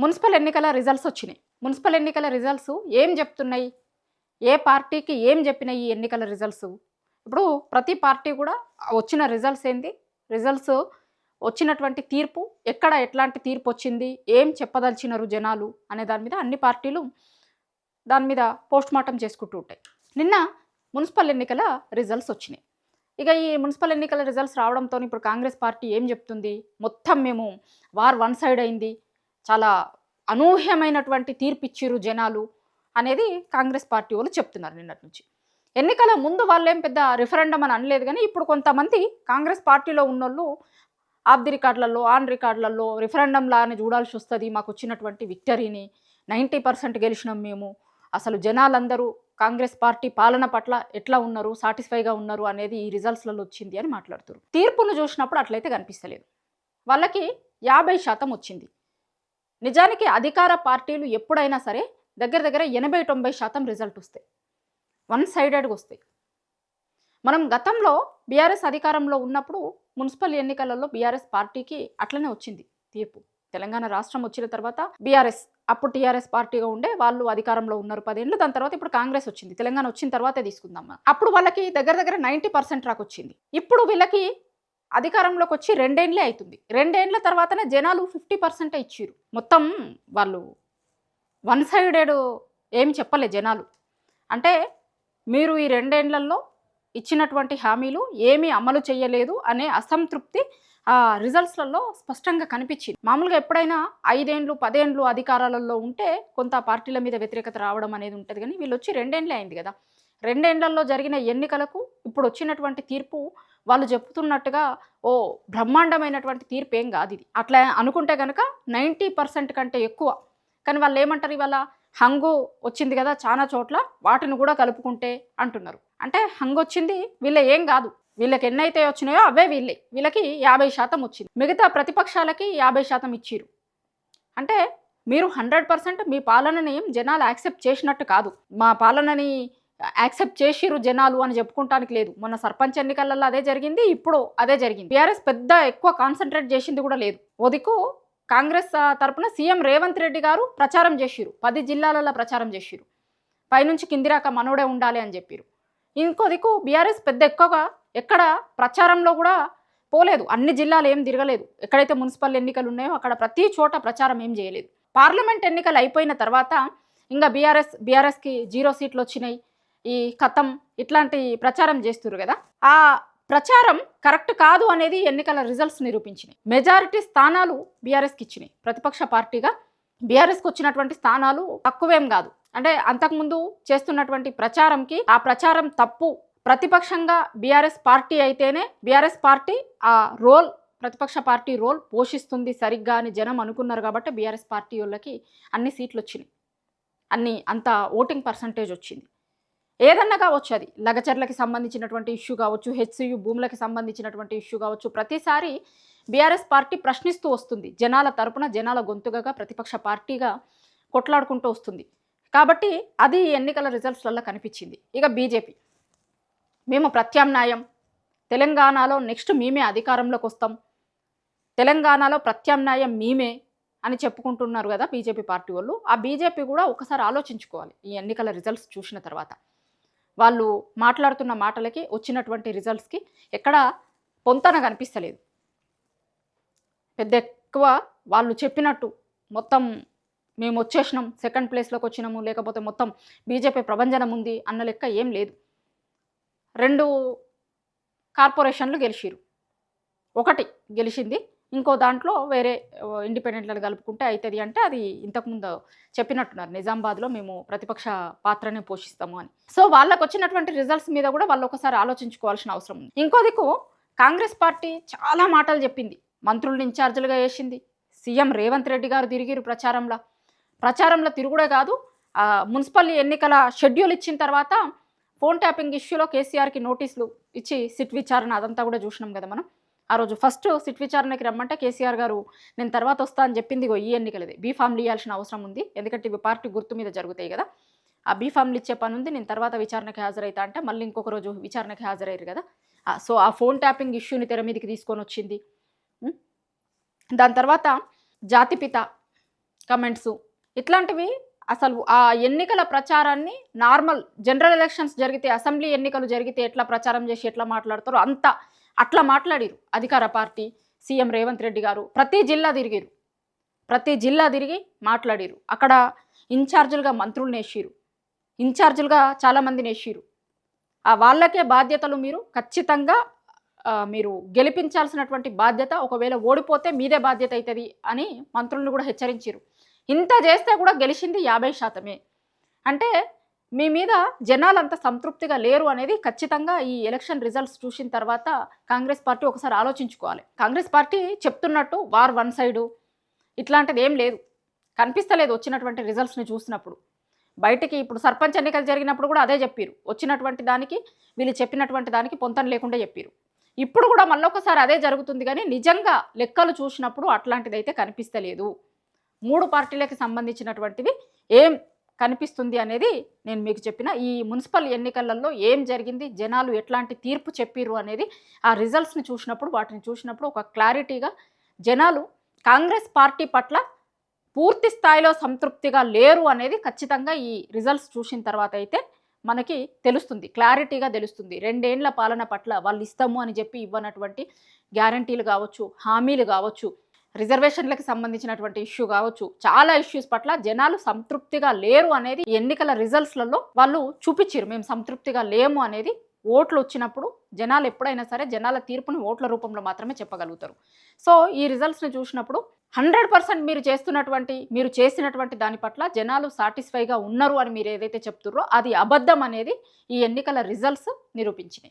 Municipal ఎన్నికల results వచ్చినాయి. Municipal ఎన్నికల రిజల్ట్స్ ఏం చెప్తున్నాయి? ఏ పార్టీకి ఏం చెప్పినాయి ఈ ఎన్నికల రిజల్ట్స్? ఇప్పుడు ప్రతి పార్టీ కూడా వచ్చిన రిజల్ట్స్ ఏంది? రిజల్ట్స్ వచ్చినటువంటి తీర్పు ఎక్కడ ఎట్లాంటి తీర్పు వచ్చింది? ఏం చెప్పదలిచినారు జనాలు అనే దాని మీద అన్ని పార్టీలు దాని మీద పోస్ట్ మార్టం చేసుకుంటూ ఉంటాయి. నిన్న మున్సిపల్ ఎన్నికల రిజల్ట్స్ వచ్చినాయి. ఇక ఈ మున్సిపల్ ఎన్నికల రిజల్ట్స్ రావడంతో ఇప్పుడు కాంగ్రెస్ పార్టీ ఏం చెప్తుంది? మొత్తం మేము వార్ వన్ సైడ్ అయింది, చాలా అనూహ్యమైనటువంటి తీర్పు ఇచ్చిర్రు జనాలు అనేది కాంగ్రెస్ పార్టీ వాళ్ళు చెప్తున్నారు నిన్నటి నుంచి. ఎన్నికల ముందు వాళ్ళేం పెద్ద రిఫరెండం అని అనలేదు, కానీ ఇప్పుడు కొంతమంది కాంగ్రెస్ పార్టీలో ఉన్నోళ్ళు ఆఫ్ ది రికార్డులలో ఆన్ రికార్డులలో రిఫరెండం లానే చూడాల్సి వస్తుంది, మాకు వచ్చినటువంటి విక్టరీని 90% గెలిచినాం మేము, అసలు జనాలందరూ కాంగ్రెస్ పార్టీ పాలన పట్ల ఎట్లా ఉన్నారు, సాటిస్ఫైగా ఉన్నారు అనేది ఈ రిజల్ట్స్లలో వచ్చింది అని మాట్లాడుతారు. తీర్పును చూసినప్పుడు అట్లయితే కనిపిస్తలేదు. వాళ్ళకి 50% వచ్చింది. నిజానికి అధికార పార్టీలు ఎప్పుడైనా సరే దగ్గర దగ్గర 80-90% రిజల్ట్ వస్తాయి, వన్ సైడెడ్గా వస్తాయి. మనం గతంలో బీఆర్ఎస్ అధికారంలో ఉన్నప్పుడు మున్సిపల్ ఎన్నికలలో బీఆర్ఎస్ పార్టీకి అట్లనే వచ్చింది తీర్పు. తెలంగాణ రాష్ట్రం వచ్చిన తర్వాత బీఆర్ఎస్, అప్పుడు టీఆర్ఎస్ పార్టీగా ఉండే వాళ్ళు అధికారంలో ఉన్నారు 10 ఏళ్ళు. దాని తర్వాత ఇప్పుడు కాంగ్రెస్ వచ్చింది, తెలంగాణ వచ్చిన తర్వాతే తీసుకుందాం. అప్పుడు వాళ్ళకి దగ్గర దగ్గర 90% రాకు వచ్చింది. ఇప్పుడు వీళ్ళకి అధికారంలోకి వచ్చి 2 ఏళ్ళే అవుతుంది. 2 ఏళ్ళ తర్వాతనే జనాలు 50% ఇచ్చిర్రు. మొత్తం వాళ్ళు వన్ సైడెడ్ ఏం చెప్పలే జనాలు. అంటే మీరు ఈ 2 ఏళ్లలో ఇచ్చినటువంటి హామీలు ఏమీ అమలు చేయలేదు అనే అసంతృప్తి రిజల్ట్స్లలో స్పష్టంగా కనిపించింది. మామూలుగా ఎప్పుడైనా 5 ఏళ్ళు 10 ఏళ్ళు అధికారాలలో ఉంటే కొంత పార్టీల మీద వ్యతిరేకత రావడం అనేది ఉంటుంది, కానీ వీళ్ళు వచ్చి 2 ఏళ్ళే అయింది కదా. 2 ఏళ్లలో జరిగిన ఎన్నికలకు ఇప్పుడు వచ్చినటువంటి తీర్పు వాళ్ళు చెప్తున్నట్టుగా ఓ బ్రహ్మాండమైనటువంటి తీర్పు ఏం కాదు ఇది. అట్లా అనుకుంటే కనుక 90% కంటే ఎక్కువ. కానీ వాళ్ళు ఏమంటారు, ఇవాళ హంగు వచ్చింది కదా చాలా చోట్ల, వాటిని కూడా కలుపుకుంటే అంటున్నారు. అంటే హంగు వచ్చింది వీళ్ళ ఏం కాదు, వీళ్ళకి ఎన్నైతే వచ్చినాయో అవే వీళ్ళకి 50% వచ్చింది. మిగతా ప్రతిపక్షాలకి 50% ఇచ్చిరు. అంటే మీరు 100% మీ పాలనని జనాలు యాక్సెప్ట్ చేసినట్టు కాదు. మా పాలనని యాక్సెప్ట్ చేసిరు జనాలు అని చెప్పుకుంటానికి లేదు. మొన్న సర్పంచ్ ఎన్నికలలో అదే జరిగింది, ఇప్పుడు అదే జరిగింది. బీఆర్ఎస్ పెద్ద ఎక్కువ కాన్సన్ట్రేట్ చేసింది కూడా లేదు. ఓదికు కాంగ్రెస్ తరపున సీఎం రేవంత్ రెడ్డి గారు ప్రచారం చేసిరు, 10 జిల్లాలలో ప్రచారం చేసిరు, పైనుంచి కిందిరాక మనోడే ఉండాలి అని చెప్పిరు. ఇంకో దిక్కు బీఆర్ఎస్ పెద్ద ఎక్కువగా ఎక్కడ ప్రచారంలో కూడా పోలేదు, అన్ని జిల్లాలు ఏం తిరగలేదు. ఎక్కడైతే మున్సిపల్ ఎన్నికలు ఉన్నాయో అక్కడ ప్రతి చోట ప్రచారం ఏం చేయలేదు. పార్లమెంట్ ఎన్నికలు అయిపోయిన తర్వాత ఇంకా బీఆర్ఎస్కి 0 సీట్లు వచ్చినాయి, ఈ కథం ఇట్లాంటి ప్రచారం చేస్తున్నారు కదా. ఆ ప్రచారం కరెక్ట్ కాదు అనేది ఎన్నికల రిజల్ట్స్ నిరూపించినాయి. మెజారిటీ స్థానాలు బీఆర్ఎస్కి ఇచ్చినాయి. ప్రతిపక్ష పార్టీగా బీఆర్ఎస్కి వచ్చినటువంటి స్థానాలు తక్కువేం కాదు. అంటే అంతకుముందు చేస్తున్నటువంటి ప్రచారంకి ఆ ప్రచారం తప్పు. ప్రతిపక్షంగా బీఆర్ఎస్ పార్టీ అయితేనే బీఆర్ఎస్ పార్టీ ఆ రోల్, ప్రతిపక్ష పార్టీ రోల్ పోషిస్తుంది సరిగ్గా అని జనం అనుకున్నారు. కాబట్టి బీఆర్ఎస్ పార్టీ వాళ్ళకి అన్ని సీట్లు వచ్చినాయి, అంత ఓటింగ్ పర్సంటేజ్ వచ్చింది. ఏదన్నా కావచ్చు, అది లగచర్లకి సంబంధించినటువంటి ఇష్యూ కావచ్చు, హెచ్సియు భూములకి సంబంధించినటువంటి ఇష్యూ కావచ్చు, ప్రతిసారి బీఆర్ఎస్ పార్టీ ప్రశ్నిస్తూ వస్తుంది. జనాల తరపున జనాల గొంతుగా ప్రతిపక్ష పార్టీగా కొట్లాడుకుంటూ వస్తుంది. కాబట్టి అది ఎన్నికల రిజల్ట్స్లలో కనిపించింది. ఇక బీజేపీ, మేము ప్రత్యామ్నాయం, తెలంగాణలో నెక్స్ట్ మేమే అధికారంలోకి వస్తాం, తెలంగాణలో ప్రత్యామ్నాయం మేమే అని చెప్పుకుంటున్నారు కదా బీజేపీ పార్టీ వాళ్ళు. ఆ బీజేపీ కూడా ఒకసారి ఆలోచించుకోవాలి. ఈ ఎన్నికల రిజల్ట్స్ చూసిన తర్వాత వాళ్ళు మాట్లాడుతున్న మాటలకి వచ్చినటువంటి రిజల్ట్స్కి ఎక్కడ పొంతన కనిపిస్తలేదు. పెద్ద ఎక్కువ వాళ్ళు చెప్పినట్టు మొత్తం మేము వచ్చేసినాం, సెకండ్ ప్లేస్లోకి వచ్చినాము, లేకపోతే మొత్తం బీజేపీ ప్రభంజనం ఉంది అన్న లెక్క ఏం లేదు. 2 కార్పొరేషన్లు గెలిచిరు, 1 గెలిచింది, ఇంకో దాంట్లో వేరే ఇండిపెండెంట్లను కలుపుకుంటే అవుతుంది. అంటే అది ఇంతకుముందు చెప్పినట్టున్నారు, నిజామాబాద్లో మేము ప్రతిపక్ష పాత్రనే పోషిస్తాము అని. సో వాళ్ళకు వచ్చినటువంటి రిజల్ట్స్ మీద కూడా వాళ్ళు ఒకసారి ఆలోచించుకోవాల్సిన అవసరం ఉంది. ఇంకో దిక్కు కాంగ్రెస్ పార్టీ చాలా మాటలు చెప్పింది, మంత్రులను ఇన్ఛార్జీలుగా వేసింది. సీఎం రేవంత్ రెడ్డి గారు తిరిగిరు ప్రచారంలో తిరుగుడే కాదు, మున్సిపల్ ఎన్నికల షెడ్యూల్ ఇచ్చిన తర్వాత ఫోన్ ట్యాపింగ్ ఇష్యూలో కేసీఆర్కి నోటీసులు ఇచ్చి సిట్ విచారణ అదంతా కూడా చూసినాం కదా మనం. ఆ రోజు ఫస్ట్ సిట్ విచారణకి రమ్మంటే కేసీఆర్ గారు నేను తర్వాత వస్తా అని చెప్పింది ఈ ఎన్నికలదే. బీఫామ్లు ఇవ్వాల్సిన అవసరం ఉంది, ఎందుకంటే ఇవి పార్టీ గుర్తు మీద జరుగుతాయి కదా, ఆ బీఫామ్లు ఇచ్చే పని ఉంది, నేను తర్వాత విచారణకి హాజరైతా అంటే మళ్ళీ ఇంకొక రోజు విచారణకి హాజరయ్యారు కదా. సో ఆ ఫోన్ ట్యాపింగ్ ఇష్యూని తెర మీదకి తీసుకొని వచ్చింది. దాని తర్వాత జాతిపిత కమెంట్స్ ఇట్లాంటివి అసలు ఆ ఎన్నికల ప్రచారాన్ని నార్మల్ జనరల్ ఎలక్షన్స్ జరిగితే అసెంబ్లీ ఎన్నికలు జరిగితే ఎట్లా ప్రచారం చేసి ఎట్లా మాట్లాడతారో అంత అట్లా మాట్లాడిరు అధికార పార్టీ సీఎం రేవంత్ రెడ్డి గారు. ప్రతి జిల్లా తిరిగి మాట్లాడిరు. అక్కడ ఇన్ఛార్జీలుగా మంత్రులను వేసిరు, ఇన్ఛార్జీలుగా చాలామందిని వేసిరు. ఆ వాళ్ళకే బాధ్యతలు మీరు ఖచ్చితంగా మీరు గెలిపించాల్సినటువంటి బాధ్యత, ఒకవేళ ఓడిపోతే మీదే బాధ్యత అవుతుంది అని మంత్రులను కూడా హెచ్చరించారు. ఇంత చేస్తే కూడా గెలిచింది 50%. అంటే మీ మీద జనాలు అంత సంతృప్తిగా లేరు అనేది ఖచ్చితంగా ఈ ఎలక్షన్ రిజల్ట్స్ చూసిన తర్వాత కాంగ్రెస్ పార్టీ ఒకసారి ఆలోచించుకోవాలి. కాంగ్రెస్ పార్టీ చెప్తున్నట్టు వార్ వన్ సైడు ఇట్లాంటిది ఏం లేదు, కనిపిస్తలేదు వచ్చినటువంటి రిజల్ట్స్ని చూసినప్పుడు. బయటికి ఇప్పుడు సర్పంచ్ ఎన్నికలు జరిగినప్పుడు కూడా అదే చెప్పారు, వచ్చినటువంటి దానికి వీళ్ళు చెప్పినటువంటి దానికి పొంతన లేకుండా చెప్పారు. ఇప్పుడు కూడా మళ్ళొకసారి అదే జరుగుతుంది, కానీ నిజంగా లెక్కలు చూసినప్పుడు అట్లాంటిది అయితే కనిపిస్తలేదు. 3 పార్టీలకు సంబంధించినటువంటివి ఏం కనిపిస్తుంది అనేది నేను మీకు చెప్పిన ఈ మున్సిపల్ ఎన్నికలలో ఏం జరిగింది, జనాలు ఎట్లాంటి తీర్పు చెప్పిర్రు అనేది ఆ రిజల్ట్స్ని చూసినప్పుడు, వాటిని చూసినప్పుడు ఒక క్లారిటీగా జనాలు కాంగ్రెస్ పార్టీ పట్ల పూర్తి స్థాయిలో సంతృప్తిగా లేరు అనేది ఖచ్చితంగా ఈ రిజల్ట్స్ చూసిన తర్వాత అయితే మనకి తెలుస్తుంది, క్లారిటీగా తెలుస్తుంది. 2 ఏళ్ల పాలన పట్ల వాళ్ళు ఇస్తాము అని చెప్పి ఇవ్వనటువంటి గ్యారంటీలు కావచ్చు, హామీలు కావచ్చు, రిజర్వేషన్లకు సంబంధించినటువంటి ఇష్యూ కావచ్చు, చాలా ఇష్యూస్ పట్ల జనాలు సంతృప్తిగా లేరు అనేది ఎన్నికల రిజల్ట్స్లలో వాళ్ళు చూపించారు. మేము సంతృప్తిగా లేము అనేది ఓట్లు వచ్చినప్పుడు జనాలు ఎప్పుడైనా సరే జనాల తీర్పుని ఓట్ల రూపంలో మాత్రమే చెప్పగలుగుతారు. సో ఈ రిజల్ట్స్ని చూసినప్పుడు 100% మీరు చేసినటువంటి దాని పట్ల జనాలు సాటిస్ఫైగా ఉన్నారు అని మీరు ఏదైతే చెప్తున్నారో అది అబద్ధం అనేది ఈ ఎన్నికల రిజల్ట్స్ నిరూపించినాయి.